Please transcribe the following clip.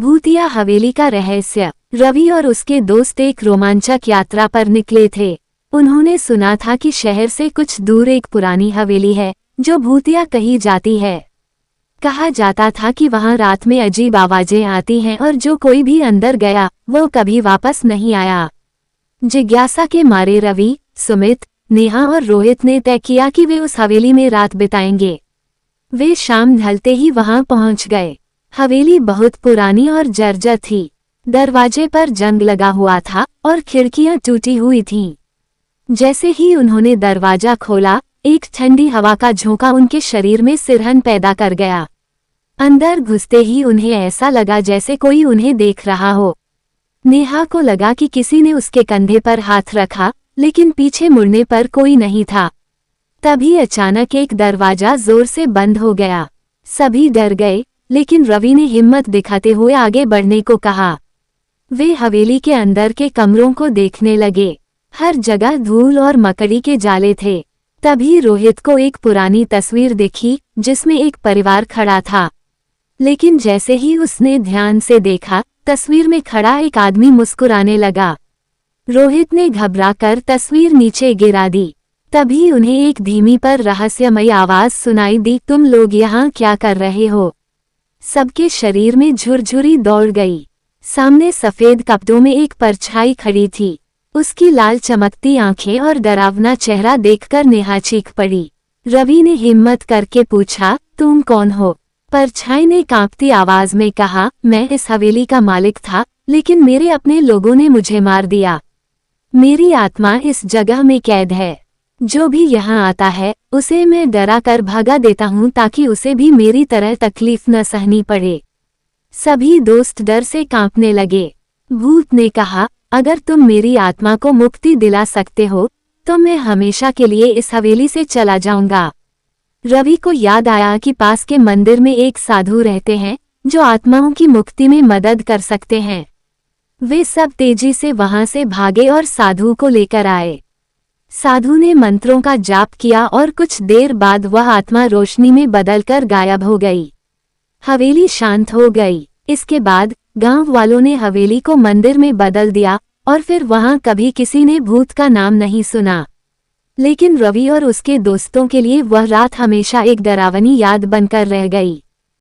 भूतिया हवेली का रहस्य। रवि और उसके दोस्त एक रोमांचक यात्रा पर निकले थे। उन्होंने सुना था कि शहर से कुछ दूर एक पुरानी हवेली है जो भूतिया कही जाती है। कहा जाता था कि वहां रात में अजीब आवाजें आती हैं और जो कोई भी अंदर गया वो कभी वापस नहीं आया। जिज्ञासा के मारे रवि, सुमित, नेहा और रोहित ने तय किया कि वे उस हवेली में रात बिताएंगे। वे शाम ढलते ही वहां पहुंच गए। हवेली बहुत पुरानी और जर्जर थी। दरवाजे पर जंग लगा हुआ था और खिड़कियां टूटी हुई थीं। जैसे ही उन्होंने दरवाजा खोला, एक ठंडी हवा का झोंका उनके शरीर में सिरहन पैदा कर गया। अंदर घुसते ही उन्हें ऐसा लगा जैसे कोई उन्हें देख रहा हो। नेहा को लगा कि किसी ने उसके कंधे पर हाथ रखा, लेकिन पीछे मुड़ने पर कोई नहीं था। तभी अचानक एक दरवाजा जोर से बंद हो गया। सभी डर गए, लेकिन रवि ने हिम्मत दिखाते हुए आगे बढ़ने को कहा। वे हवेली के अंदर के कमरों को देखने लगे। हर जगह धूल और मकड़ी के जाले थे। तभी रोहित को एक पुरानी तस्वीर दिखी जिसमें एक परिवार खड़ा था। लेकिन जैसे ही उसने ध्यान से देखा, तस्वीर में खड़ा एक आदमी मुस्कुराने लगा। रोहित ने घबराकर तस्वीर नीचे गिरा दी। तभी उन्हें एक धीमी पर रहस्यमयी आवाज सुनाई दी, तुम लोग यहाँ क्या कर रहे हो? सबके शरीर में झुरझुरी दौड़ गई। सामने सफेद कपड़ों में एक परछाई खड़ी थी। उसकी लाल चमकती आंखें और डरावना चेहरा देखकर नेहा चीख पड़ी। रवि ने हिम्मत करके पूछा, तुम कौन हो? परछाई ने कांपती आवाज में कहा, मैं इस हवेली का मालिक था, लेकिन मेरे अपने लोगों ने मुझे मार दिया। मेरी आत्मा इस जगह में कैद है। जो भी यहाँ आता है उसे मैं डरा कर भगा देता हूँ ताकि उसे भी मेरी तरह तकलीफ न सहनी पड़े। सभी दोस्त डर से कांपने लगे। भूत ने कहा, अगर तुम मेरी आत्मा को मुक्ति दिला सकते हो तो मैं हमेशा के लिए इस हवेली से चला जाऊंगा। रवि को याद आया कि पास के मंदिर में एक साधु रहते हैं जो आत्माओं की मुक्ति में मदद कर सकते हैं। वे सब तेजी से वहां से भागे और साधु को लेकर आए। साधु ने मंत्रों का जाप किया और कुछ देर बाद वह आत्मा रोशनी में बदलकर गायब हो गई। हवेली शांत हो गई। इसके बाद गांव वालों ने हवेली को मंदिर में बदल दिया और फिर वहां कभी किसी ने भूत का नाम नहीं सुना। लेकिन रवि और उसके दोस्तों के लिए वह रात हमेशा एक डरावनी याद बनकर रह गई।